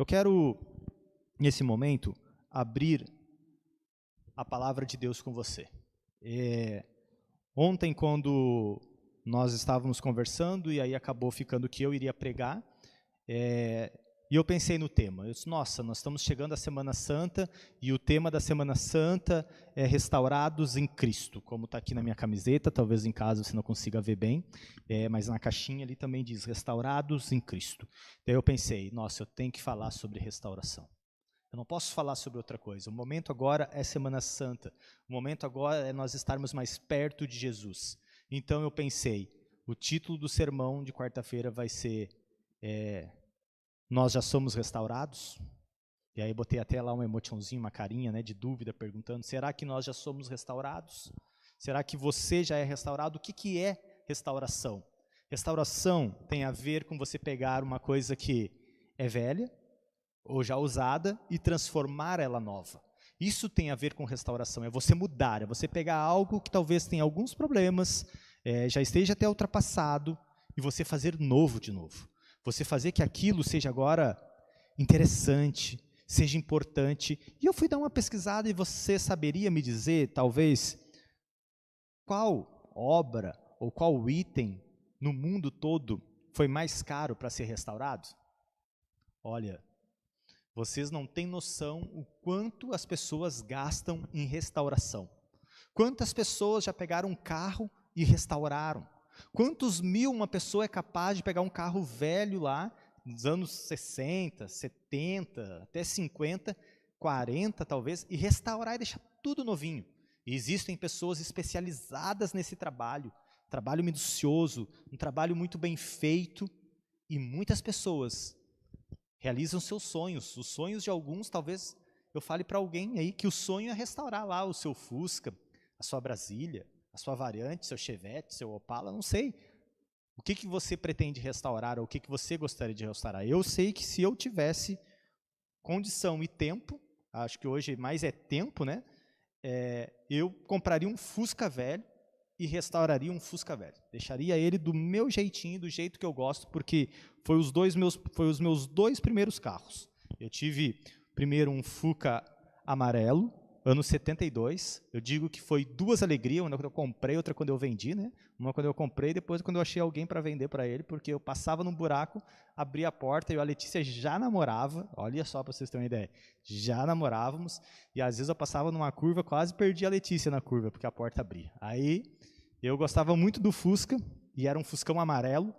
Eu quero, nesse momento, abrir a palavra de Deus com você. Ontem, quando nós estávamos conversando, e aí acabou ficando que eu iria pregar, e eu pensei no tema. Eu disse, nossa, nós estamos chegando à Semana Santa, e o tema da Semana Santa é restaurados em Cristo, como está aqui na minha camiseta, talvez em casa você não consiga ver bem, mas na caixinha ali também diz, restaurados em Cristo. Daí eu pensei, nossa, eu tenho que falar sobre restauração. Eu não posso falar sobre outra coisa. O momento agora é Semana Santa. O momento agora é nós estarmos mais perto de Jesus. Então eu pensei, o título do sermão de quarta-feira vai ser Nós já somos restaurados? E aí botei até lá um emotionzinho, uma carinha, né, de dúvida, perguntando, será que nós já somos restaurados? Será que você já é restaurado? O que é restauração? Restauração tem a ver com você pegar uma coisa que é velha, ou já usada, e transformar ela nova. Isso tem a ver com restauração, é você mudar, é você pegar algo que talvez tenha alguns problemas, já esteja até ultrapassado, e você fazer novo de novo. Você fazer que aquilo seja agora interessante, seja importante. E eu fui dar uma pesquisada e você saberia me dizer, talvez, qual obra ou qual item no mundo todo foi mais caro para ser restaurado? Olha, vocês não têm noção o quanto as pessoas gastam em restauração. Quantas pessoas já pegaram um carro e restauraram? Quantos mil uma pessoa é capaz de pegar um carro velho lá, nos anos 60, 70, até 50, 40 talvez, e restaurar e deixar tudo novinho? E existem pessoas especializadas nesse trabalho minucioso, um trabalho muito bem feito, e muitas pessoas realizam seus sonhos. Os sonhos de alguns, talvez eu fale para alguém aí que o sonho é restaurar lá o seu Fusca, a sua Brasília, a sua Variante, seu Chevette, seu Opala, não sei. O que você pretende restaurar, ou o que você gostaria de restaurar? Eu sei que se eu tivesse condição e tempo, acho que hoje mais é tempo, né? Eu compraria um Fusca velho e restauraria um Fusca velho. Deixaria ele do meu jeitinho, do jeito que eu gosto, porque foi os meus dois primeiros carros. Eu tive primeiro um Fuca amarelo, ano 72. Eu digo que foi duas alegrias, uma quando eu comprei, outra quando eu vendi, né? Uma quando eu comprei, depois quando eu achei alguém para vender para ele, porque eu passava num buraco, abria a porta e a Letícia já namorava, olha só para vocês terem uma ideia, já namorávamos, e às vezes eu passava numa curva, quase perdi a Letícia na curva, porque a porta abria. Aí eu gostava muito do Fusca, e era um Fuscão amarelo,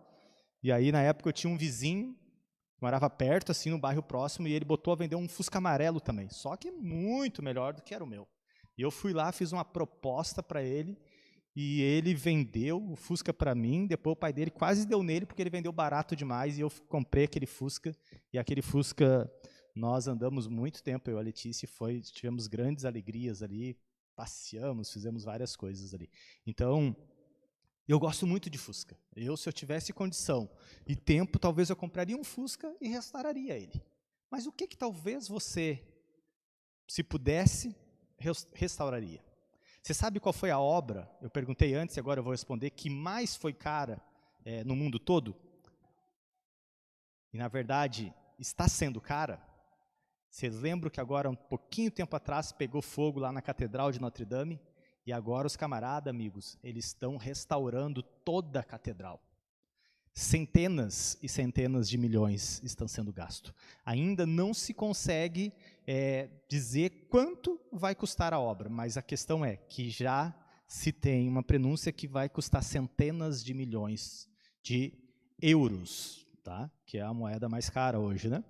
e aí na época eu tinha um vizinho, morava perto, assim, no bairro próximo, e ele botou a vender um Fusca amarelo também, só que muito melhor do que era o meu. E eu fui lá, fiz uma proposta para ele, e ele vendeu o Fusca para mim, depois o pai dele quase deu nele, porque ele vendeu barato demais, e eu comprei aquele Fusca, e aquele Fusca, nós andamos muito tempo, eu e a Letícia, tivemos grandes alegrias ali, passeamos, fizemos várias coisas ali. Então, eu gosto muito de Fusca. Se eu tivesse condição e tempo, talvez eu compraria um Fusca e restauraria ele. Mas o que talvez você, se pudesse, restauraria? Você sabe qual foi a obra, eu perguntei antes e agora eu vou responder, que mais foi cara no mundo todo? E na verdade, está sendo cara? Vocês lembram que agora, um pouquinho tempo atrás, pegou fogo lá na Catedral de Notre Dame? E agora os camaradas, amigos, eles estão restaurando toda a catedral. Centenas e centenas de milhões estão sendo gastos. Ainda não se consegue dizer quanto vai custar a obra, mas a questão é que já se tem uma prenúncia que vai custar centenas de milhões de euros, tá? Que é a moeda mais cara hoje, né?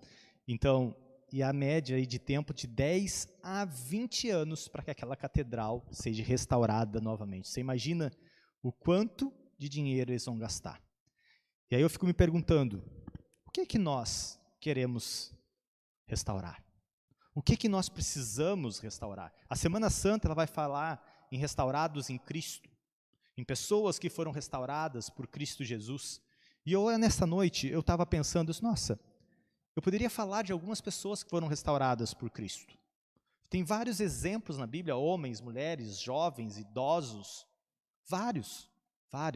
Então, e a média aí de tempo de 10 a 20 anos para que aquela catedral seja restaurada novamente. Você imagina o quanto de dinheiro eles vão gastar? E aí eu fico me perguntando, o que nós queremos restaurar? O que nós precisamos restaurar? A Semana Santa ela vai falar em restaurados em Cristo, em pessoas que foram restauradas por Cristo Jesus. E nessa noite eu estava pensando, nossa, eu poderia falar de algumas pessoas que foram restauradas por Cristo. Tem vários exemplos na Bíblia, homens, mulheres, jovens, idosos, vários,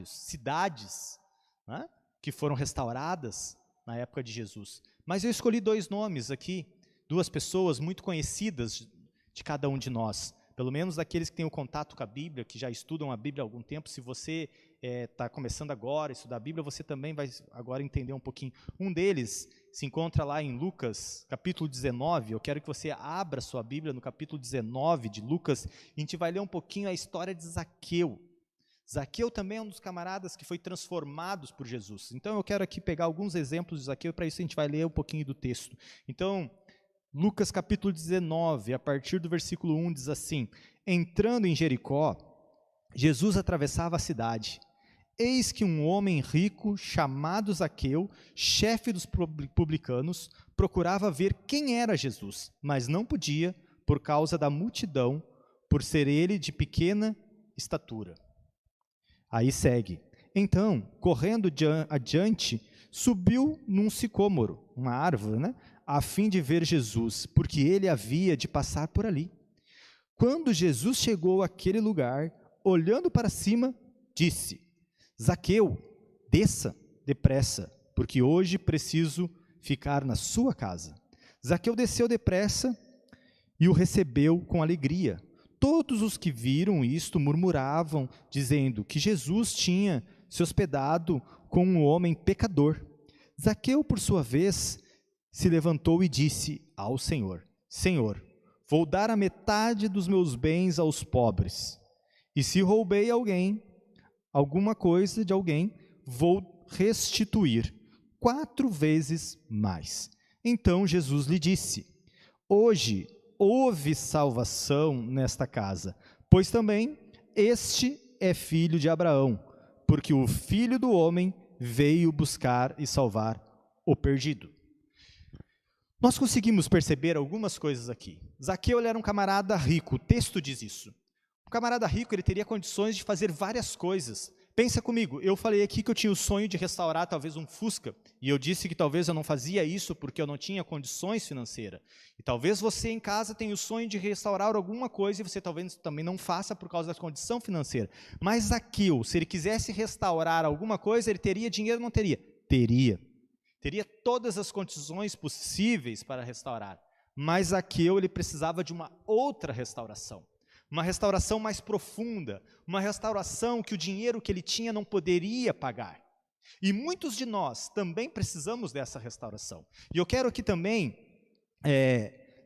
cidades, né, que foram restauradas na época de Jesus. Mas eu escolhi 2 nomes aqui, 2 pessoas muito conhecidas de cada um de nós, pelo menos daqueles que têm o contato com a Bíblia, que já estudam a Bíblia há algum tempo. Se você está começando agora a estudar a Bíblia, você também vai agora entender um pouquinho. Um deles se encontra lá em Lucas, capítulo 19, eu quero que você abra sua Bíblia no capítulo 19 de Lucas, e a gente vai ler um pouquinho a história de Zaqueu. Zaqueu também é um dos camaradas que foi transformados por Jesus. Então eu quero aqui pegar alguns exemplos de Zaqueu, e para isso a gente vai ler um pouquinho do texto. Então, Lucas capítulo 19, a partir do versículo 1, diz assim: entrando em Jericó, Jesus atravessava a cidade. Eis que um homem rico, chamado Zaqueu, chefe dos publicanos, procurava ver quem era Jesus, mas não podia, por causa da multidão, por ser ele de pequena estatura. Aí segue. Então, correndo adiante, subiu num sicômoro, uma árvore, né, a fim de ver Jesus, porque ele havia de passar por ali. Quando Jesus chegou àquele lugar, olhando para cima, disse: Zaqueu, desça depressa, porque hoje preciso ficar na sua casa. Zaqueu desceu depressa e o recebeu com alegria. Todos os que viram isto murmuravam, dizendo que Jesus tinha se hospedado com um homem pecador. Zaqueu, por sua vez, se levantou e disse ao Senhor: Senhor, vou dar a metade dos meus bens aos pobres. E se roubei alguma coisa de alguém, vou restituir 4 vezes mais. Então Jesus lhe disse: hoje houve salvação nesta casa, pois também este é filho de Abraão, porque o Filho do Homem veio buscar e salvar o perdido. Nós conseguimos perceber algumas coisas aqui. Zaqueu era um camarada rico, o texto diz isso. Um camarada rico, ele teria condições de fazer várias coisas. Pensa comigo, eu falei aqui que eu tinha o sonho de restaurar talvez um Fusca, e eu disse que talvez eu não fazia isso porque eu não tinha condições financeiras. E talvez você em casa tenha o sonho de restaurar alguma coisa e você talvez também não faça por causa da condição financeira. Mas Zaqueu, se ele quisesse restaurar alguma coisa, ele teria dinheiro ou não teria? Teria. Teria todas as condições possíveis para restaurar. Mas Zaqueu, ele precisava de uma outra restauração. Uma restauração mais profunda, uma restauração que o dinheiro que ele tinha não poderia pagar. E muitos de nós também precisamos dessa restauração. E eu quero aqui também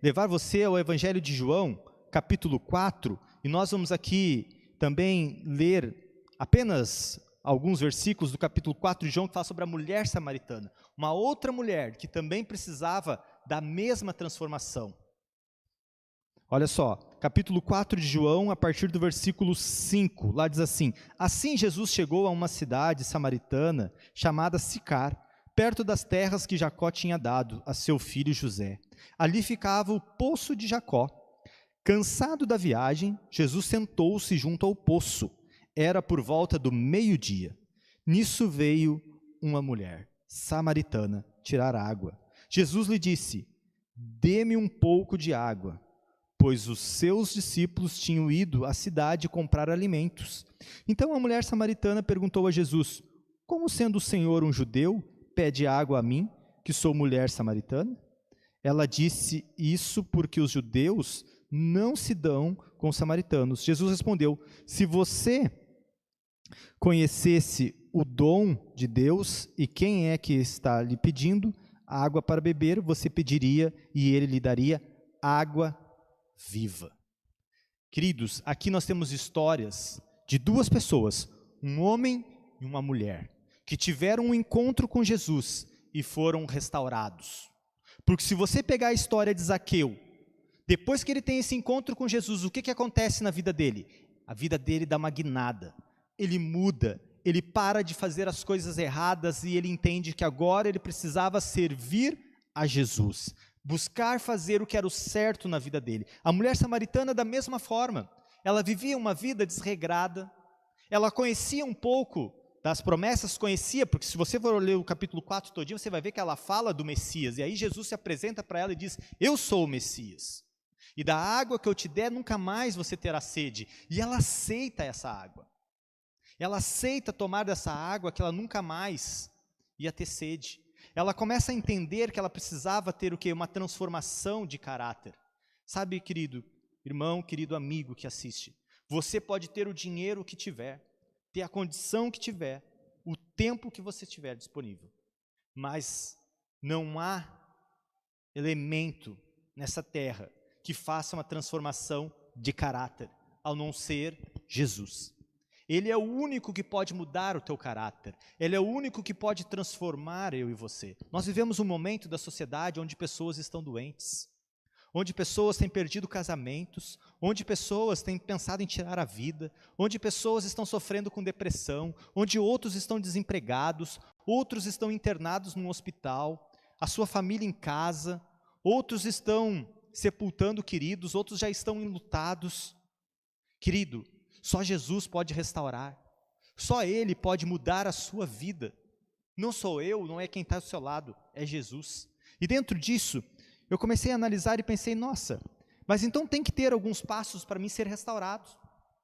levar você ao Evangelho de João, capítulo 4, e nós vamos aqui também ler apenas alguns versículos do capítulo 4 de João, que fala sobre a mulher samaritana, uma outra mulher que também precisava da mesma transformação. Olha só, capítulo 4 de João, a partir do versículo 5, lá diz assim: assim Jesus chegou a uma cidade samaritana chamada Sicar, perto das terras que Jacó tinha dado a seu filho José. Ali ficava o poço de Jacó. Cansado da viagem, Jesus sentou-se junto ao poço. Era por volta do meio-dia. Nisso veio uma mulher samaritana tirar água. Jesus lhe disse: dê-me um pouco de água, pois os seus discípulos tinham ido à cidade comprar alimentos. Então a mulher samaritana perguntou a Jesus: como sendo o Senhor um judeu, pede água a mim, que sou mulher samaritana? Ela disse isso porque os judeus não se dão com os samaritanos. Jesus respondeu: se você conhecesse o dom de Deus e quem é que está lhe pedindo água para beber, você pediria e ele lhe daria água viva. Queridos, aqui nós temos histórias de 2 pessoas, um homem e uma mulher, que tiveram um encontro com Jesus e foram restaurados. Porque se você pegar a história de Zaqueu, depois que ele tem esse encontro com Jesus, o que acontece na vida dele? A vida dele dá uma guinada, ele muda, ele para de fazer as coisas erradas e ele entende que agora ele precisava servir a Jesus, buscar fazer o que era o certo na vida dele. A mulher samaritana da mesma forma, ela vivia uma vida desregrada, ela conhecia um pouco das promessas, conhecia, porque se você for ler o capítulo 4 todinho, você vai ver que ela fala do Messias, e aí Jesus se apresenta para ela e diz: eu sou o Messias, e da água que eu te der, nunca mais você terá sede. E ela aceita essa água, ela aceita tomar dessa água que ela nunca mais ia ter sede. ela começa a entender que ela precisava ter o quê? Uma transformação de caráter. Sabe, querido irmão, querido amigo que assiste, você pode ter o dinheiro que tiver, ter a condição que tiver, o tempo que você tiver disponível, mas não há elemento nessa terra que faça uma transformação de caráter, ao não ser Jesus. Ele é o único que pode mudar o teu caráter. Ele é o único que pode transformar eu e você. Nós vivemos um momento da sociedade onde pessoas estão doentes, onde pessoas têm perdido casamentos, onde pessoas têm pensado em tirar a vida, onde pessoas estão sofrendo com depressão, onde outros estão desempregados, outros estão internados num hospital, a sua família em casa, outros estão sepultando queridos, outros já estão enlutados. Querido, só Jesus pode restaurar, só Ele pode mudar a sua vida. Não sou eu, não é quem está ao seu lado, é Jesus. E dentro disso, eu comecei a analisar e pensei, nossa, mas então tem que ter alguns passos para mim ser restaurado.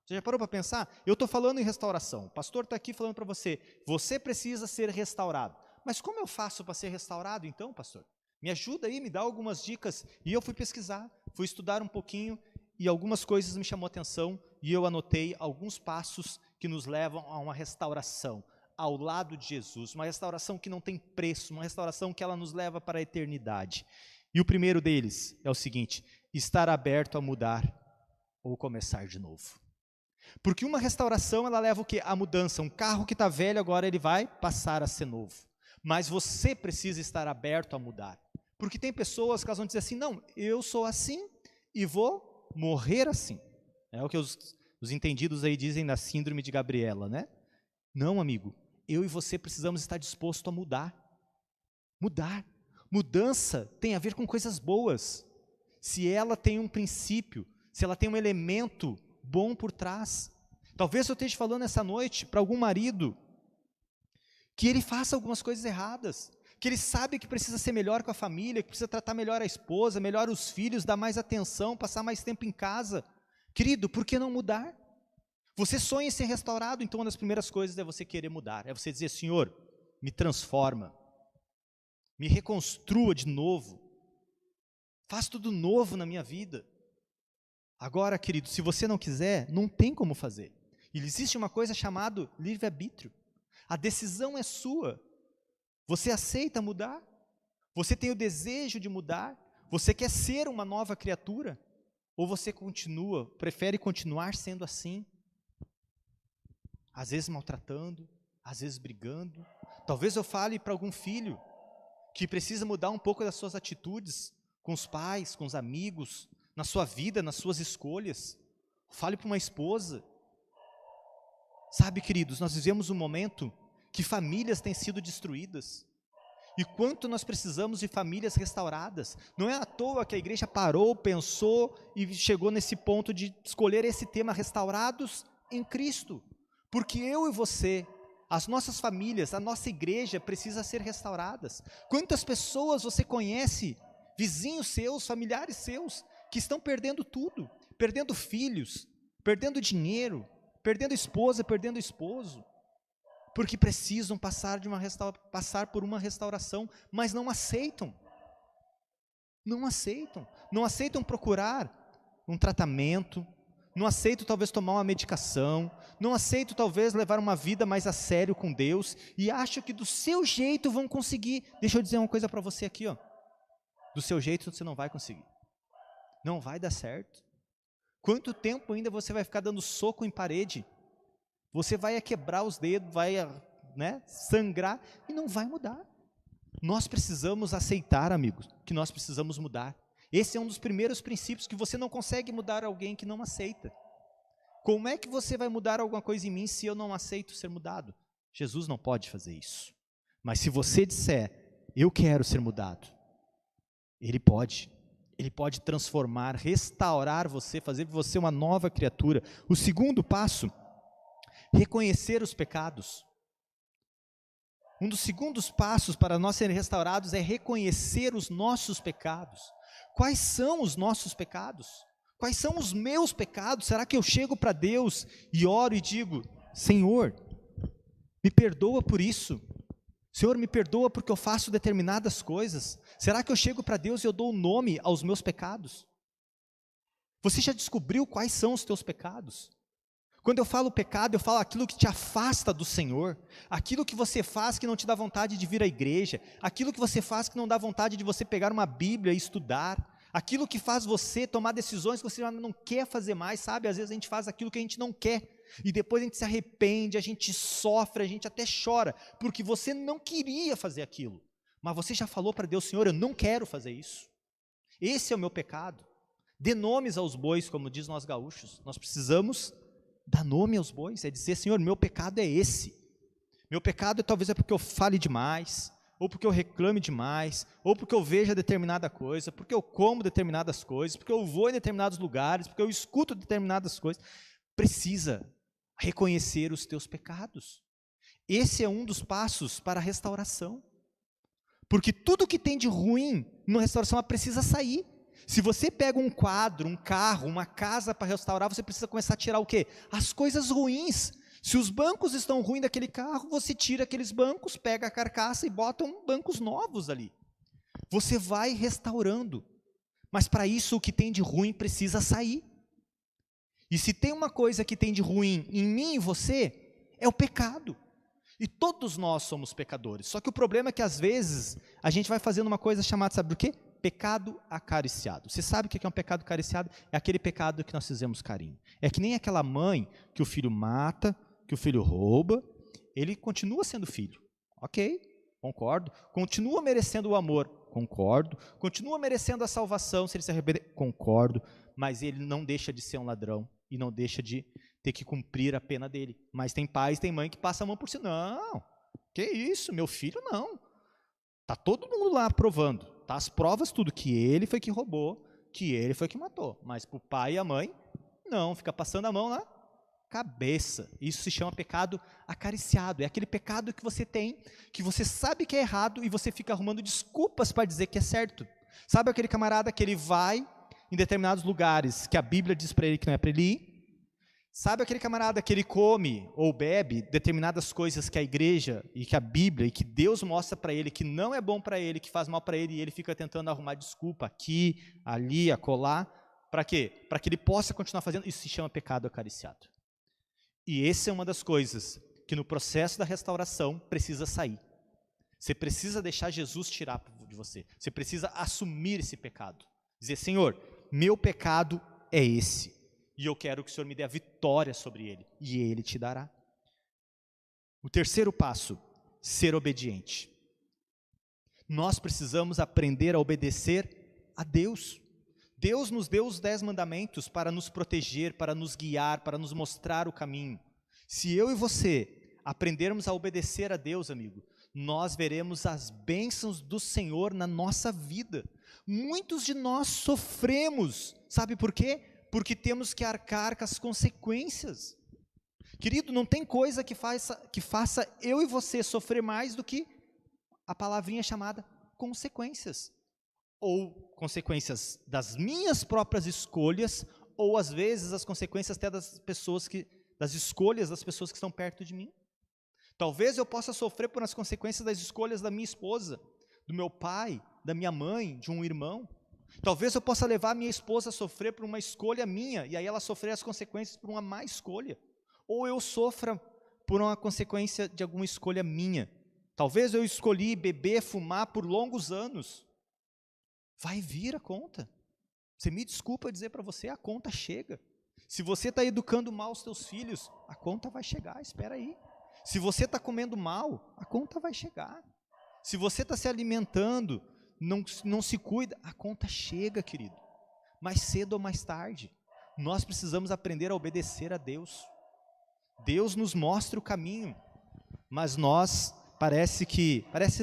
Você já parou para pensar? Eu estou falando em restauração, o pastor está aqui falando para você, você precisa ser restaurado. Mas como eu faço para ser restaurado então, pastor? Me ajuda aí, me dá algumas dicas. E eu fui pesquisar, fui estudar um pouquinho, e algumas coisas me chamou a atenção, e eu anotei alguns passos que nos levam a uma restauração, ao lado de Jesus, uma restauração que não tem preço, uma restauração que ela nos leva para a eternidade. E o primeiro deles é o seguinte: estar aberto a mudar ou começar de novo. Porque uma restauração, ela leva o quê? A mudança. Um carro que está velho, agora ele vai passar a ser novo. Mas você precisa estar aberto a mudar. Porque tem pessoas que elas vão dizer assim, não, eu sou assim e vou morrer assim. É o que os entendidos aí dizem da síndrome de Gabriela, né? Não, amigo, eu e você precisamos estar dispostos a mudar. Mudar. Mudança tem a ver com coisas boas. Se ela tem um princípio, se ela tem um elemento bom por trás. Talvez eu esteja falando essa noite para algum marido que ele faça algumas coisas erradas, que ele sabe que precisa ser melhor com a família, que precisa tratar melhor a esposa, melhor os filhos, dar mais atenção, passar mais tempo em casa. Querido, por que não mudar? Você sonha em ser restaurado, então uma das primeiras coisas é você querer mudar, é você dizer, Senhor, me transforma, me reconstrua de novo, faz tudo novo na minha vida. Agora, querido, se você não quiser, não tem como fazer. E existe uma coisa chamada livre-arbítrio. A decisão é sua. Você aceita mudar? Você tem o desejo de mudar? Você quer ser uma nova criatura? Ou você prefere continuar sendo assim? Às vezes maltratando, às vezes brigando. Talvez eu fale para algum filho que precisa mudar um pouco das suas atitudes com os pais, com os amigos, na sua vida, nas suas escolhas. Fale para uma esposa. Sabe, queridos, nós vivemos um momento que famílias têm sido destruídas. E quanto nós precisamos de famílias restauradas. Não é à toa que a igreja parou, pensou e chegou nesse ponto de escolher esse tema, restaurados em Cristo. Porque eu e você, as nossas famílias, a nossa igreja precisa ser restauradas. Quantas pessoas você conhece, vizinhos seus, familiares seus, que estão perdendo tudo, perdendo filhos, perdendo dinheiro, perdendo esposa, perdendo esposo, porque precisam passar por uma restauração, mas não aceitam procurar um tratamento, não aceitam talvez tomar uma medicação, não aceitam talvez levar uma vida mais a sério com Deus, e acham que do seu jeito vão conseguir. Deixa eu dizer uma coisa para você aqui, ó. Do seu jeito você não vai conseguir, não vai dar certo. Quanto tempo ainda você vai ficar dando soco em parede? Você vai quebrar os dedos, vai sangrar e não vai mudar. Nós precisamos aceitar, amigos, que nós precisamos mudar. Esse é um dos primeiros princípios, que você não consegue mudar alguém que não aceita. Como é que você vai mudar alguma coisa em mim se eu não aceito ser mudado? Jesus não pode fazer isso. Mas se você disser, eu quero ser mudado, Ele pode. Ele pode transformar, restaurar você, fazer de você uma nova criatura. O segundo passo, reconhecer os pecados. Um dos segundos passos para nós sermos restaurados é reconhecer os nossos pecados. Quais são os nossos pecados? Quais são os meus pecados? Será que eu chego para Deus e oro e digo, Senhor, me perdoa por isso. Senhor, me perdoa porque eu faço determinadas coisas. Será que eu chego para Deus e eu dou nome aos meus pecados? Você já descobriu quais são os teus pecados? Quando eu falo pecado, eu falo aquilo que te afasta do Senhor, aquilo que você faz que não te dá vontade de vir à igreja, aquilo que você faz que não dá vontade de você pegar uma Bíblia e estudar, aquilo que faz você tomar decisões que você já não quer fazer mais, sabe? Às vezes a gente faz aquilo que a gente não quer, e depois a gente se arrepende, a gente sofre, a gente até chora, porque você não queria fazer aquilo, mas você já falou para Deus: Senhor, eu não quero fazer isso, esse é o meu pecado. Dê nomes aos bois, como diz nós gaúchos, nós precisamos dar nome aos bois, é dizer: Senhor, meu pecado é esse, meu pecado talvez é porque eu fale demais, ou porque eu reclame demais, ou porque eu veja determinada coisa, porque eu como determinadas coisas, porque eu vou em determinados lugares, porque eu escuto determinadas coisas. Precisa reconhecer os teus pecados. Esse é um dos passos para a restauração, porque tudo que tem de ruim na restauração precisa sair. Se você pega um quadro, um carro, uma casa para restaurar, você precisa começar a tirar o quê? As coisas ruins. Se os bancos estão ruins daquele carro, você tira aqueles bancos, pega a carcaça e bota bancos novos ali. Você vai restaurando, mas para isso o que tem de ruim precisa sair. E se tem uma coisa que tem de ruim em mim e você, é o pecado. E todos nós somos pecadores, só que o problema é que às vezes a gente vai fazendo uma coisa chamada, sabe do quê? Pecado acariciado. Você sabe o que é um pecado acariciado? É aquele pecado que nós fizemos carinho. É que nem aquela mãe que o filho mata, que o filho rouba, ele continua sendo filho. Ok, concordo. Continua merecendo o amor, concordo. Continua merecendo a salvação se ele se arrepender, concordo. Mas ele não deixa de ser um ladrão e não deixa de ter que cumprir a pena dele. Mas tem pais, tem mãe que passa a mão por cima. Não, que isso, meu filho não. Está todo mundo lá aprovando, tá? As provas tudo, que ele foi que roubou, que ele foi que matou, mas para o pai e a mãe, não, fica passando a mão na cabeça. Isso se chama pecado acariciado, é aquele pecado que você tem, que você sabe que é errado e você fica arrumando desculpas para dizer que é certo. Sabe aquele camarada que ele vai em determinados lugares que a Bíblia diz para ele que não é para ele ir? Sabe aquele camarada que ele come ou bebe determinadas coisas que a igreja e que a Bíblia e que Deus mostra para ele que não é bom para ele, que faz mal para ele, e ele fica tentando arrumar desculpa aqui, ali, acolá, para quê? Para que ele possa continuar fazendo. Isso se chama pecado acariciado. E essa é uma das coisas que no processo da restauração precisa sair. Você precisa deixar Jesus tirar de você. Você precisa assumir esse pecado. Dizer: Senhor, meu pecado é esse. E eu quero que o Senhor me dê a vitória sobre ele. E ele te dará. O terceiro passo, ser obediente. Nós precisamos aprender a obedecer a Deus. Deus nos deu os 10 mandamentos para nos proteger, para nos guiar, para nos mostrar o caminho. Se eu e você aprendermos a obedecer a Deus, amigo, nós veremos as bênçãos do Senhor na nossa vida. Muitos de nós sofremos, sabe por quê? Porque temos que arcar com as consequências. Querido, não tem coisa que faça eu e você sofrer mais do que a palavrinha chamada consequências. Ou consequências das minhas próprias escolhas, ou às vezes as consequências até das escolhas das pessoas que estão perto de mim. Talvez eu possa sofrer por as consequências das escolhas da minha esposa, do meu pai, da minha mãe, de um irmão. Talvez eu possa levar a minha esposa a sofrer por uma escolha minha, e aí ela sofrer as consequências por uma má escolha. Ou eu sofra por uma consequência de alguma escolha minha. Talvez eu escolhi beber, fumar por longos anos. Vai vir a conta. Você me desculpa dizer para você, a conta chega. Se você está educando mal os teus filhos, a conta vai chegar, espera aí. Se você está comendo mal, a conta vai chegar. Se você está se alimentando, não se cuida, a conta chega, querido. Mais cedo ou mais tarde. Nós precisamos aprender a obedecer a Deus. Deus nos mostra o caminho, mas nós, parece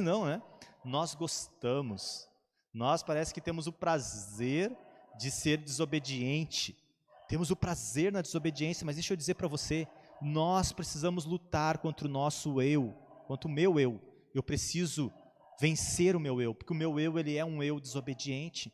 não, né? Nós gostamos. Nós parece que temos o prazer de ser desobediente. Temos o prazer na desobediência, mas deixa eu dizer para você, nós precisamos lutar contra o nosso eu, contra o meu eu. Eu preciso vencer o meu eu, porque o meu eu, ele é um eu desobediente.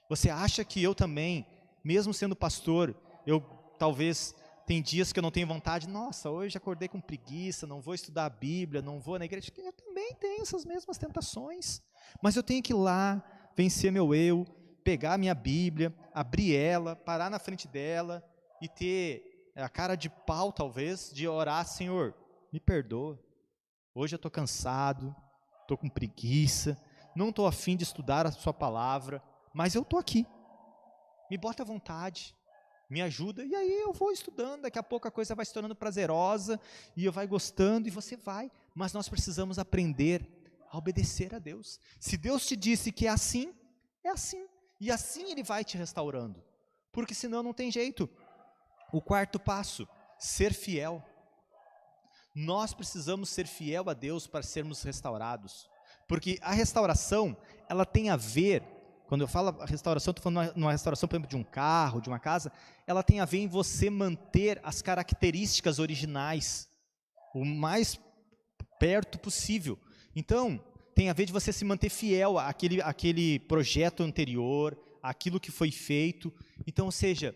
Você acha que eu também, mesmo sendo pastor, eu talvez Tem dias que eu não tenho vontade, nossa, hoje acordei com preguiça, não vou estudar a Bíblia, não vou na igreja. Eu também tenho essas mesmas tentações, mas eu tenho que ir lá, vencer meu eu, pegar a minha Bíblia, abrir ela, parar na frente dela e ter a cara de pau, talvez, de orar: Senhor, me perdoa, hoje eu estou cansado, estou com preguiça, não estou afim de estudar a sua palavra, mas eu estou aqui, me bota à vontade, me ajuda, e aí eu vou estudando, daqui a pouco a coisa vai se tornando prazerosa, e eu vai gostando, e você vai, mas nós precisamos aprender a obedecer a Deus. Se Deus te disse que é assim, e assim Ele vai te restaurando, porque senão não tem jeito. O quarto passo, ser fiel. Nós precisamos ser fiel a Deus para sermos restaurados, porque a restauração, ela tem a ver, quando eu falo restauração, estou falando numa restauração, por exemplo, de um carro, de uma casa, ela tem a ver em você manter as características originais, o mais perto possível. Então, tem a ver de você se manter fiel àquele projeto anterior, àquilo que foi feito. Então, ou seja,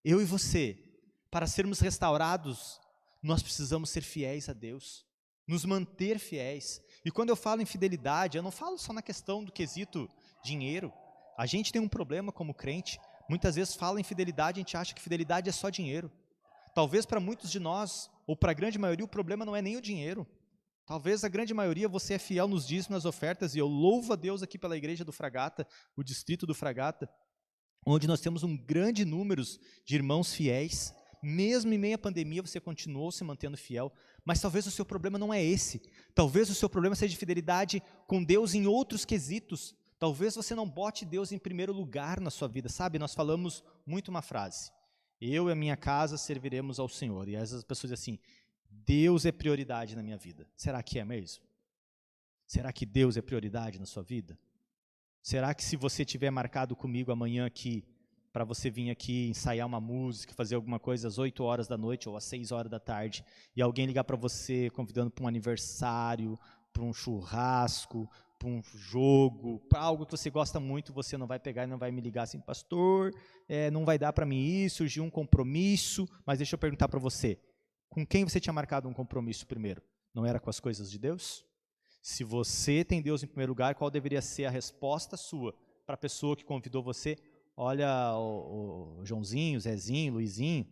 eu e você, para sermos restaurados, nós precisamos ser fiéis a Deus, nos manter fiéis. E quando eu falo em fidelidade, eu não falo só na questão do quesito dinheiro. A gente tem um problema como crente, muitas vezes fala em fidelidade, a gente acha que fidelidade é só dinheiro. Talvez para muitos de nós, ou para a grande maioria, o problema não é nem o dinheiro. Talvez a grande maioria você é fiel nos dízimos, nas ofertas, e eu louvo a Deus aqui pela igreja do Fragata, o distrito do Fragata, onde nós temos um grande número de irmãos fiéis. Mesmo em meio à pandemia você continuou se mantendo fiel, mas talvez o seu problema não é esse. Talvez o seu problema seja de fidelidade com Deus em outros quesitos. Talvez você não bote Deus em primeiro lugar na sua vida, sabe? Nós falamos muito uma frase: eu e a minha casa serviremos ao Senhor. E as pessoas dizem assim: Deus é prioridade na minha vida. Será que é mesmo? Será que Deus é prioridade na sua vida? Será que se você tiver marcado comigo amanhã aqui, para você vir aqui ensaiar uma música, fazer alguma coisa às 8 horas da noite ou às 6 horas da tarde, e alguém ligar para você convidando para um aniversário, para um churrasco, para um jogo, para algo que você gosta muito, você não vai pegar e não vai me ligar assim: pastor, não vai dar para mim ir, surgiu um compromisso. Mas deixa eu perguntar para você, com quem você tinha marcado um compromisso primeiro? Não era com as coisas de Deus? Se você tem Deus em primeiro lugar, qual deveria ser a resposta sua para a pessoa que convidou você? Olha, o Joãozinho, Zezinho, Luizinho,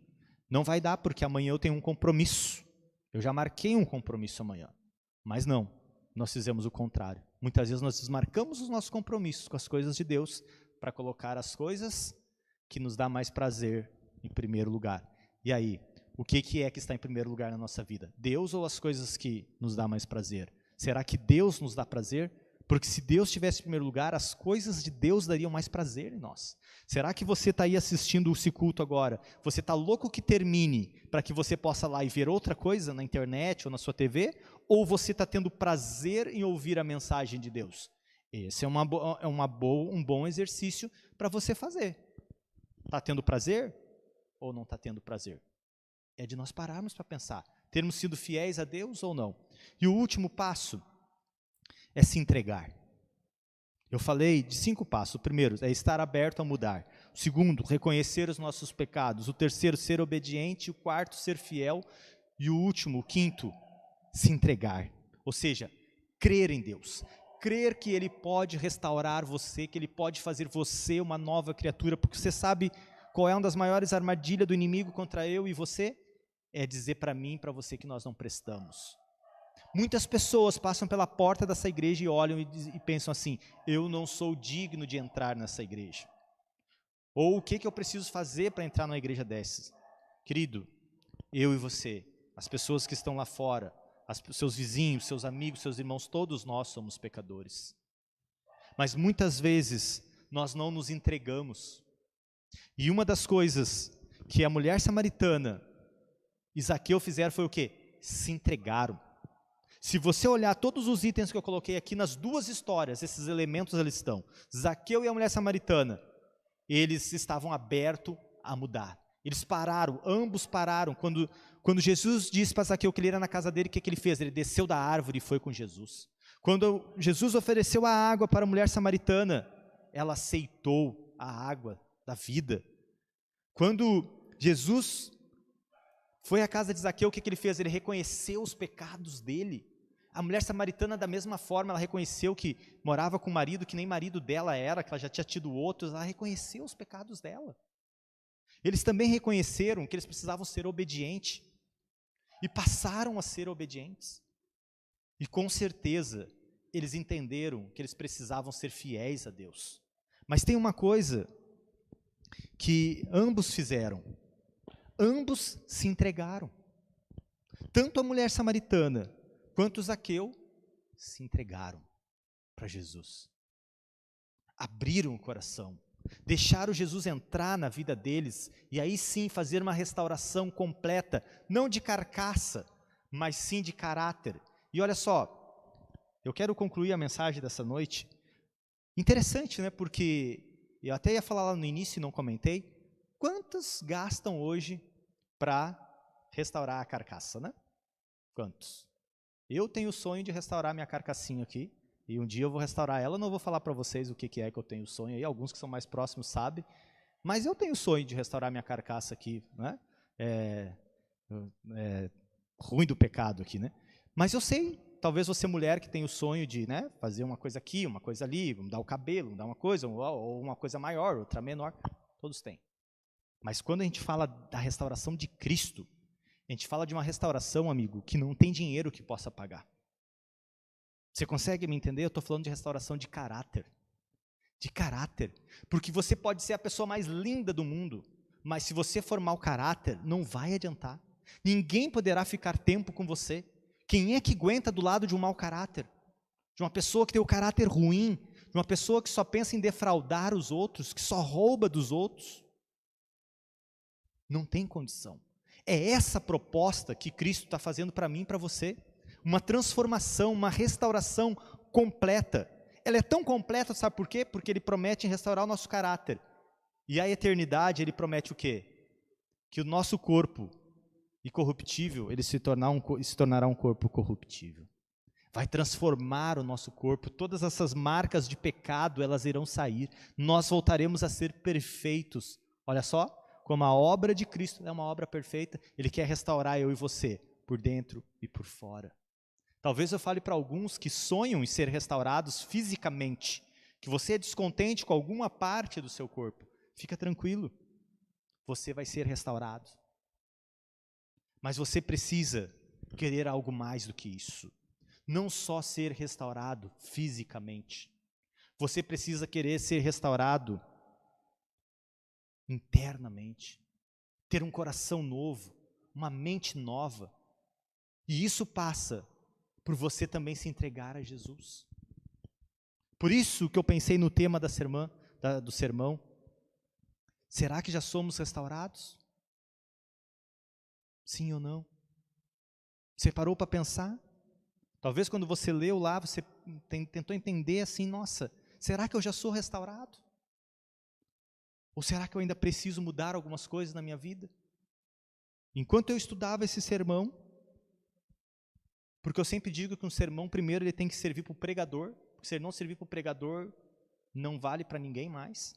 não vai dar porque amanhã eu tenho um compromisso. Eu já marquei um compromisso amanhã. Mas não, nós fizemos o contrário. Muitas vezes nós desmarcamos os nossos compromissos com as coisas de Deus para colocar as coisas que nos dá mais prazer em primeiro lugar. E aí, o que é que está em primeiro lugar na nossa vida? Deus ou as coisas que nos dá mais prazer? Será que Deus nos dá prazer? Porque se Deus estivesse em primeiro lugar, as coisas de Deus dariam mais prazer em nós. Será que você está aí assistindo esse culto agora? Você está louco que termine para que você possa ir lá e ver outra coisa na internet ou na sua TV? Ou você está tendo prazer em ouvir a mensagem de Deus? Esse é um bom exercício para você fazer. Está tendo prazer ou não está tendo prazer? É de nós pararmos para pensar, termos sido fiéis a Deus ou não. E o último passo é se entregar. Eu falei de 5 passos. O primeiro é estar aberto a mudar. O segundo, reconhecer os nossos pecados. O terceiro, ser obediente. O quarto, ser fiel. E o último, o quinto, se entregar. Ou seja, crer em Deus. Crer que Ele pode restaurar você, que Ele pode fazer você uma nova criatura. Porque você sabe qual é uma das maiores armadilhas do inimigo contra eu e você? É dizer para mim e para você que nós não prestamos. Muitas pessoas passam pela porta dessa igreja e olham e pensam assim: eu não sou digno de entrar nessa igreja. Ou o que eu preciso fazer para entrar numa igreja dessas? Querido, eu e você, as pessoas que estão lá fora, seus vizinhos, seus amigos, seus irmãos, todos nós somos pecadores. Mas muitas vezes nós não nos entregamos. E uma das coisas que a mulher samaritana e Zaqueu fizeram foi o quê? Se entregaram. Se você olhar todos os itens que eu coloquei aqui nas 2 histórias, esses elementos eles estão. Zaqueu e a mulher samaritana, eles estavam abertos a mudar. Eles pararam, ambos pararam. Quando Jesus disse para Zaqueu que ele era na casa dele, o que ele fez? Ele desceu da árvore e foi com Jesus. Quando Jesus ofereceu a água para a mulher samaritana, ela aceitou a água da vida. Quando Jesus Foi à casa de Zaqueu, o que ele fez? Ele reconheceu os pecados dele. A mulher samaritana, da mesma forma, ela reconheceu que morava com o marido, que nem marido dela era, que ela já tinha tido outros, ela reconheceu os pecados dela. Eles também reconheceram que eles precisavam ser obedientes, e passaram a ser obedientes. E com certeza, eles entenderam que eles precisavam ser fiéis a Deus. Mas tem uma coisa que ambos fizeram. Ambos se entregaram. Tanto a mulher samaritana quanto Zaqueu se entregaram para Jesus. Abriram o coração. Deixaram Jesus entrar na vida deles e aí sim fazer uma restauração completa, não de carcaça, mas sim de caráter. E olha só, eu quero concluir a mensagem dessa noite. Interessante, né? Porque eu até ia falar lá no início e não comentei. Quantos gastam hoje para restaurar a carcaça, né? Quantos? Eu tenho o sonho de restaurar minha carcassinha aqui. E um dia eu vou restaurar ela, não vou falar para vocês o que é que eu tenho sonho aí, alguns que são mais próximos sabem, mas eu tenho sonho de restaurar minha carcaça aqui, né? Ruim do pecado aqui, né? Mas eu sei, talvez você mulher que tem o sonho de, né, fazer uma coisa aqui, uma coisa ali, mudar o cabelo, mudar uma coisa, ou uma coisa maior, outra menor, todos têm. Mas quando a gente fala da restauração de Cristo, a gente fala de uma restauração, amigo, que não tem dinheiro que possa pagar. Você consegue me entender? Eu estou falando de restauração de caráter. De caráter. Porque você pode ser a pessoa mais linda do mundo, mas se você for mau caráter, não vai adiantar. Ninguém poderá ficar tempo com você. Quem é que aguenta do lado de um mau caráter? De uma pessoa que tem o caráter ruim, de uma pessoa que só pensa em defraudar os outros, que só rouba dos outros? Não tem condição. É essa proposta que Cristo está fazendo para mim e para você. Uma transformação, uma restauração completa. Ela é tão completa, sabe por quê? Porque Ele promete restaurar o nosso caráter. E a eternidade, Ele promete o quê? Que o nosso corpo incorruptível, ele se tornará um corpo corruptível. Vai transformar o nosso corpo, todas essas marcas de pecado, elas irão sair. Nós voltaremos a ser perfeitos. Olha só, como a obra de Cristo é uma obra perfeita, Ele quer restaurar eu e você, por dentro e por fora. Talvez eu fale para alguns que sonham em ser restaurados fisicamente, que você é descontente com alguma parte do seu corpo. Fica tranquilo, você vai ser restaurado. Mas você precisa querer algo mais do que isso. Não só ser restaurado fisicamente. Você precisa querer ser restaurado internamente. Ter um coração novo, uma mente nova. E isso passa por você também se entregar a Jesus. Por isso que eu pensei no tema do sermão. Será que já somos restaurados? Sim ou não? Você parou para pensar? Talvez quando você leu lá, você tentou entender assim, nossa, será que eu já sou restaurado? Ou será que eu ainda preciso mudar algumas coisas na minha vida? Enquanto eu estudava esse sermão, porque eu sempre digo que um sermão, primeiro, ele tem que servir para o pregador, porque se ele não servir para o pregador, não vale para ninguém mais.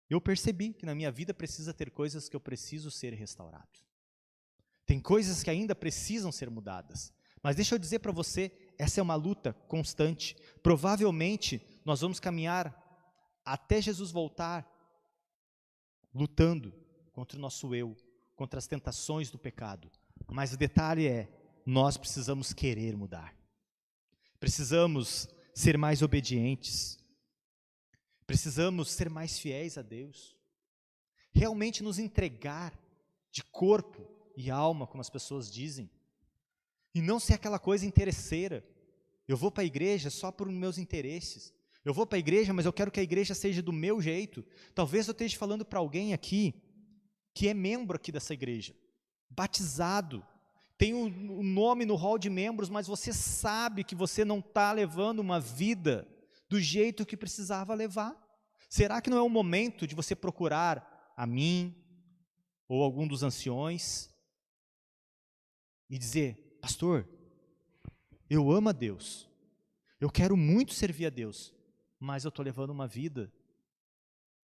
Eu percebi que na minha vida precisa ter coisas que eu preciso ser restaurado. Tem coisas que ainda precisam ser mudadas. Mas deixa eu dizer para você, essa é uma luta constante. Provavelmente, nós vamos caminhar até Jesus voltar, lutando contra o nosso eu, contra as tentações do pecado. Mas o detalhe é, nós precisamos querer mudar. Precisamos ser mais obedientes. Precisamos ser mais fiéis a Deus. Realmente nos entregar de corpo e alma, como as pessoas dizem. E não ser aquela coisa interesseira. Eu vou para a igreja só por meus interesses. Eu vou para a igreja, mas eu quero que a igreja seja do meu jeito. Talvez eu esteja falando para alguém aqui, que é membro aqui dessa igreja. Batizado. Tem o nome no hall de membros, mas você sabe que você não está levando uma vida do jeito que precisava levar. Será que não é o momento de você procurar a mim, ou algum dos anciões, e dizer, pastor, eu amo a Deus, eu quero muito servir a Deus, mas eu estou levando uma vida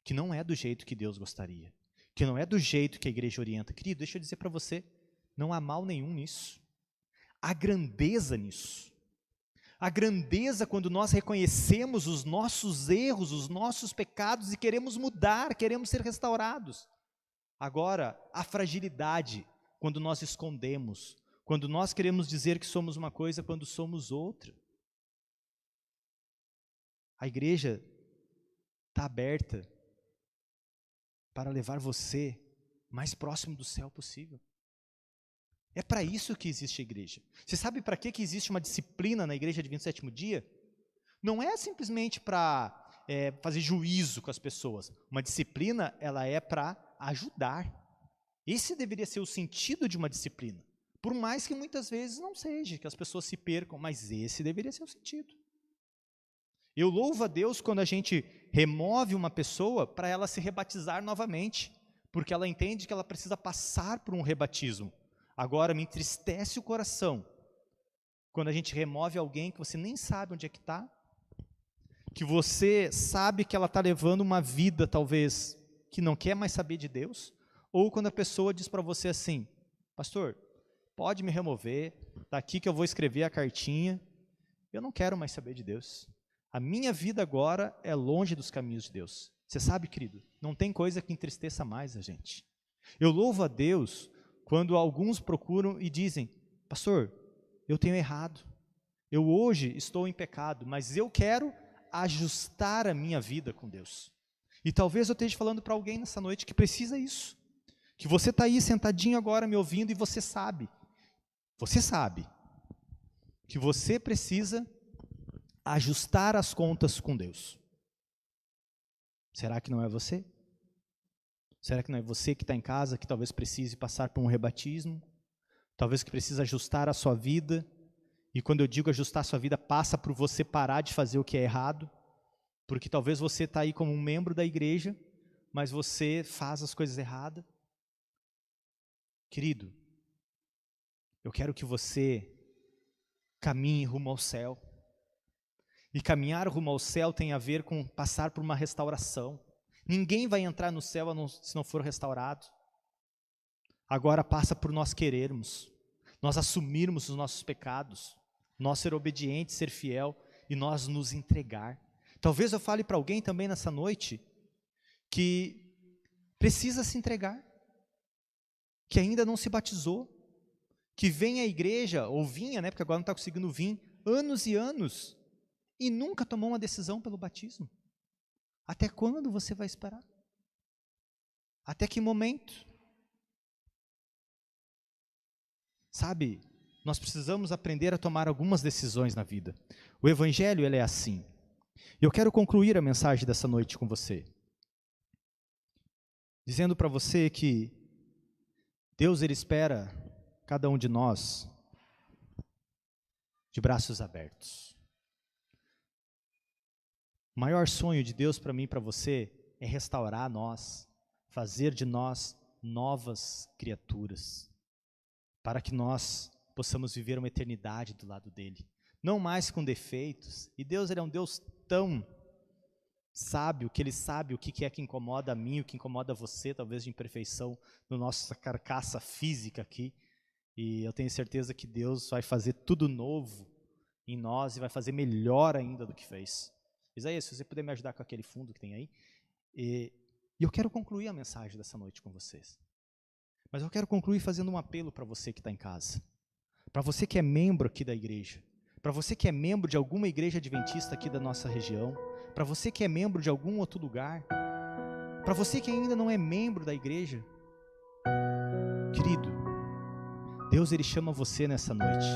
que não é do jeito que Deus gostaria. que não é do jeito que a igreja orienta. Querido, deixa eu dizer para você, não há mal nenhum nisso. Há grandeza nisso. A grandeza quando nós reconhecemos os nossos erros, os nossos pecados e queremos mudar, queremos ser restaurados. Agora, a fragilidade quando nós escondemos, quando nós queremos dizer que somos uma coisa quando somos outra. A igreja está aberta para levar você mais próximo do céu possível. É para isso que existe a igreja. Você sabe para que existe uma disciplina na igreja de 27º dia? Não é simplesmente para fazer juízo com as pessoas. Uma disciplina, ela é para ajudar. Esse deveria ser o sentido de uma disciplina. Por mais que muitas vezes não seja, que as pessoas se percam, mas esse deveria ser o sentido. Eu louvo a Deus quando a gente remove uma pessoa para ela se rebatizar novamente, porque ela entende que ela precisa passar por um rebatismo. Agora, me entristece o coração quando a gente remove alguém que você nem sabe onde é que está, que você sabe que ela está levando uma vida, talvez, que não quer mais saber de Deus, ou quando a pessoa diz para você assim, pastor, pode me remover, está aqui que eu vou escrever a cartinha, eu não quero mais saber de Deus. A minha vida agora é longe dos caminhos de Deus. Você sabe, querido, não tem coisa que entristeça mais a gente. Eu louvo a Deus quando alguns procuram e dizem, pastor, eu tenho errado, eu hoje estou em pecado, mas eu quero ajustar a minha vida com Deus. E talvez eu esteja falando para alguém nessa noite que precisa isso, que você está aí sentadinho agora me ouvindo e você sabe que você precisa ajustar as contas com Deus. Será que não é você? Será que não é você que está em casa, que talvez precise passar por um rebatismo? Talvez que precisa ajustar a sua vida, e quando eu digo ajustar a sua vida, passa por você parar de fazer o que é errado, porque talvez você está aí como um membro da igreja, mas você faz as coisas erradas. Querido, eu quero que você caminhe rumo ao céu, e caminhar rumo ao céu tem a ver com passar por uma restauração. Ninguém vai entrar no céu se não for restaurado. Agora passa por nós querermos, nós assumirmos os nossos pecados, nós ser obedientes, ser fiel e nós nos entregar. Talvez eu fale para alguém também nessa noite que precisa se entregar, que ainda não se batizou, que vem à igreja, ou vinha, porque agora não está conseguindo vir, anos e anos, e nunca tomou uma decisão pelo batismo. Até quando você vai esperar? Até que momento? Sabe, nós precisamos aprender a tomar algumas decisões na vida. O evangelho, ele é assim. Eu quero concluir a mensagem dessa noite com você, dizendo para você que Deus, ele espera cada um de nós de braços abertos. O maior sonho de Deus para mim e para você é restaurar nós, fazer de nós novas criaturas, para que nós possamos viver uma eternidade do lado dele, não mais com defeitos. E Deus, ele é um Deus tão sábio, que ele sabe o que é que incomoda a mim, o que incomoda você, talvez de imperfeição na nossa carcaça física aqui, e eu tenho certeza que Deus vai fazer tudo novo em nós e vai fazer melhor ainda do que fez. Isaías, se você puder me ajudar com aquele fundo que tem aí. E eu quero concluir a mensagem dessa noite com vocês. Mas eu quero concluir fazendo um apelo para você que está em casa. Para você que é membro aqui da igreja. Para você que é membro de alguma igreja adventista aqui da nossa região. Para você que é membro de algum outro lugar. Para você que ainda não é membro da igreja. Querido, Deus, ele chama você nessa noite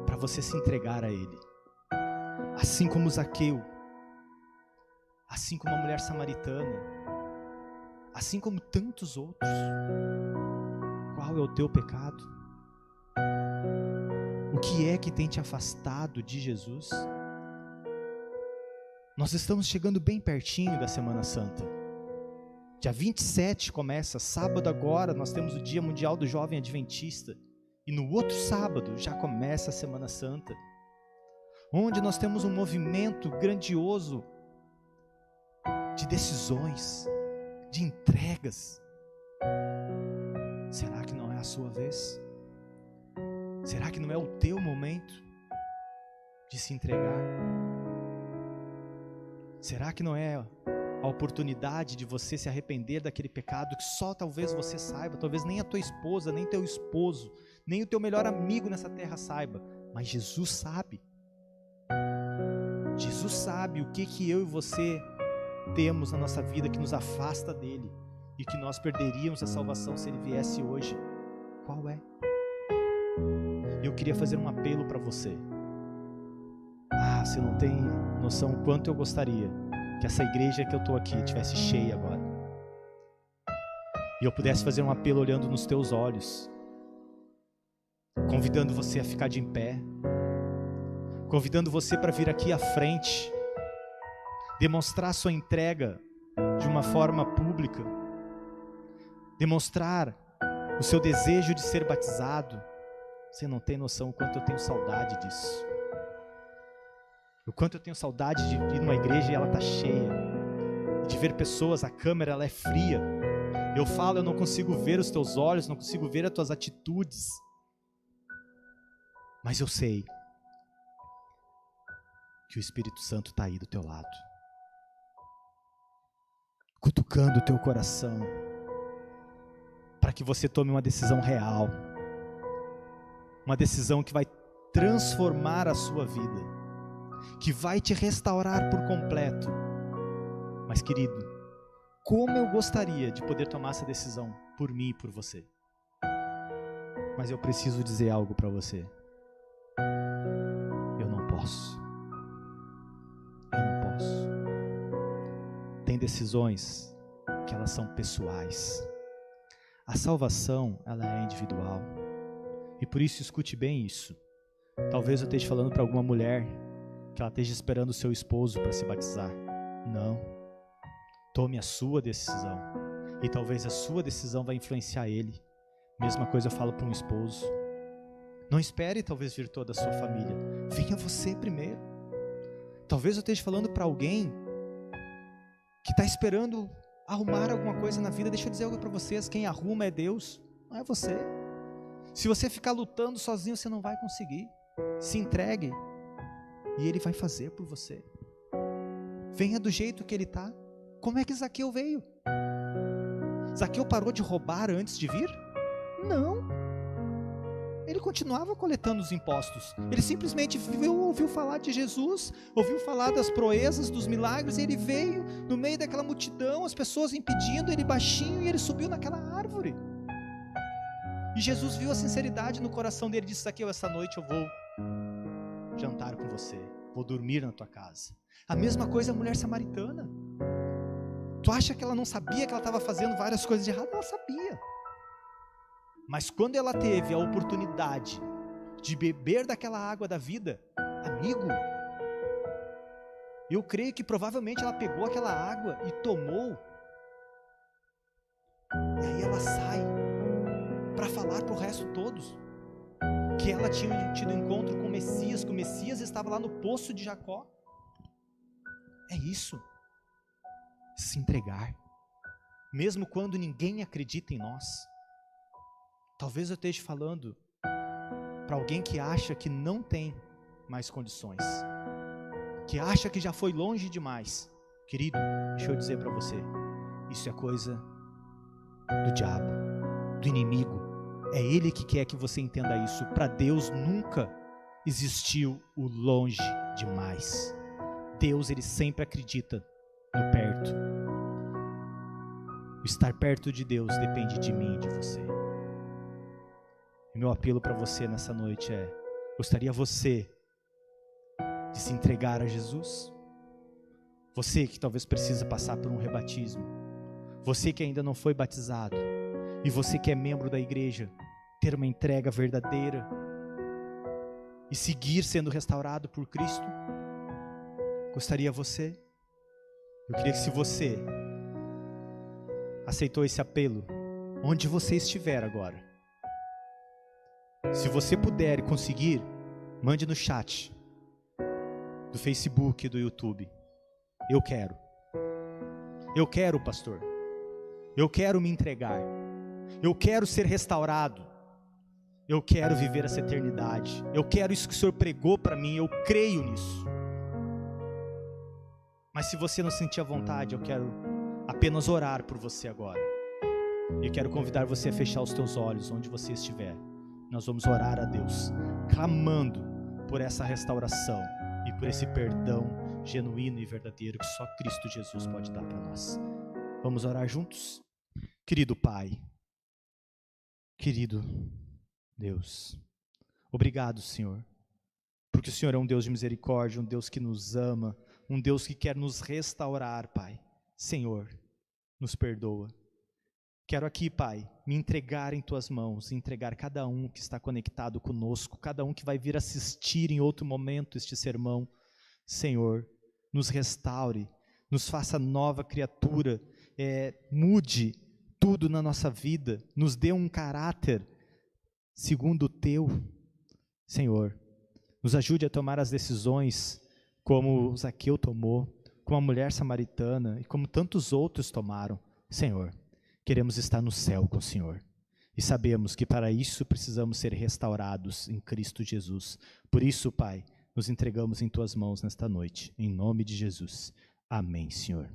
para você se entregar a ele. Assim como Zaqueu, assim como a mulher samaritana, assim como tantos outros. Qual é o teu pecado? O que é que tem te afastado de Jesus? Nós estamos chegando bem pertinho da Semana Santa. Dia 27 começa, sábado agora, nós temos o Dia Mundial do Jovem Adventista. E no outro sábado já começa a Semana Santa, onde nós temos um movimento grandioso de decisões, de entregas. Será que não é a sua vez? Será que não é o teu momento de se entregar? Será que não é a oportunidade de você se arrepender daquele pecado que só talvez você saiba, talvez nem a tua esposa, nem teu esposo, nem o teu melhor amigo nessa terra saiba, mas Jesus sabe. Jesus sabe o que eu e você temos na nossa vida que nos afasta dele e que nós perderíamos a salvação se ele viesse hoje. Qual é? Eu queria fazer um apelo para você. Você não tem noção o quanto eu gostaria que essa igreja que eu estou aqui estivesse cheia agora. E eu pudesse fazer um apelo olhando nos teus olhos, convidando você a ficar de em pé, convidando você para vir aqui à frente, demonstrar sua entrega de uma forma pública, demonstrar o seu desejo de ser batizado. Você não tem noção o quanto eu tenho saudade disso. O quanto eu tenho saudade de ir numa igreja e ela está cheia, de ver pessoas, a câmera ela é fria. Eu falo, eu não consigo ver os teus olhos, não consigo ver as tuas atitudes. Mas eu sei que o Espírito Santo está aí do teu lado, cutucando o teu coração, para que você tome uma decisão real, uma decisão que vai transformar a sua vida, que vai te restaurar por completo. Mas querido, como eu gostaria de poder tomar essa decisão por mim e por você. Mas eu preciso dizer algo para você. Eu não posso. Eu não posso. Tem decisões que elas são pessoais. A salvação, ela é individual. E por isso escute bem isso. Talvez eu esteja falando para alguma mulher que ela esteja esperando o seu esposo para se batizar. Não. Tome a sua decisão. E talvez a sua decisão vai influenciar ele. Mesma coisa eu falo para um esposo. Não espere talvez vir toda a sua família. Venha você primeiro. Talvez eu esteja falando para alguém que está esperando arrumar alguma coisa na vida. Deixa eu dizer algo para vocês. Quem arruma é Deus, não é você. Se você ficar lutando sozinho, você não vai conseguir. Se entregue. E Ele vai fazer por você. Venha do jeito que Ele está. Como é que Zaqueu veio? Zaqueu parou de roubar antes de vir? Não. Ele continuava coletando os impostos. Ele simplesmente ouviu falar de Jesus, ouviu falar das proezas, dos milagres, e ele veio no meio daquela multidão, as pessoas impedindo, ele baixinho, e ele subiu naquela árvore. E Jesus viu a sinceridade no coração dele e disse: Zaqueu, essa noite eu vou jantar com você, vou dormir na tua casa. A mesma coisa a mulher samaritana. Tu acha que ela não sabia que ela estava fazendo várias coisas de errado? Ela sabia. Mas quando ela teve a oportunidade de beber daquela água da vida, amigo, eu creio que provavelmente ela pegou aquela água e tomou. E aí ela sai para falar para o resto todos que ela tinha tido um encontro com o Messias, que o Messias estava lá no poço de Jacó. É isso. Se entregar. Mesmo quando ninguém acredita em nós. Talvez eu esteja falando para alguém que acha que não tem mais condições, que acha que já foi longe demais. Querido, deixa eu dizer para você, isso é coisa do diabo, do inimigo. É ele que quer que você entenda isso. Para Deus nunca existiu o longe demais. Deus, ele sempre acredita no perto. O estar perto de Deus depende de mim e de você. E meu apelo para você nessa noite é: gostaria você de se entregar a Jesus? Você que talvez precisa passar por um rebatismo, você que ainda não foi batizado, e você que é membro da igreja, ter uma entrega verdadeira e seguir sendo restaurado por Cristo? Gostaria você? Eu queria que, se você aceitou esse apelo, onde você estiver agora, se você puder e conseguir, mande no chat do Facebook e do YouTube: eu quero, pastor, Eu quero me entregar. Eu quero ser restaurado. Eu quero viver essa eternidade. Eu quero isso que o Senhor pregou para mim. Eu creio nisso. Mas se você não sentir a vontade, eu quero apenas orar por você agora. Eu quero convidar você a fechar os teus olhos onde você estiver. Nós vamos orar a Deus, clamando por essa restauração e por esse perdão genuíno e verdadeiro que só Cristo Jesus pode dar para nós. Vamos orar juntos? Querido Pai, querido Deus, obrigado, Senhor, porque o Senhor é um Deus de misericórdia, um Deus que nos ama, um Deus que quer nos restaurar, Pai. Senhor, nos perdoa. Quero aqui, Pai, me entregar em Tuas mãos, entregar cada um que está conectado conosco, cada um que vai vir assistir em outro momento este sermão. Senhor, nos restaure, nos faça nova criatura, mude tudo na nossa vida, nos dê um caráter segundo o Teu. Senhor, nos ajude a tomar as decisões como Zaqueu tomou, como a mulher samaritana e como tantos outros tomaram. Senhor, queremos estar no céu com o Senhor. E sabemos que para isso precisamos ser restaurados em Cristo Jesus. Por isso, Pai, nos entregamos em Tuas mãos nesta noite. Em nome de Jesus. Amém, Senhor.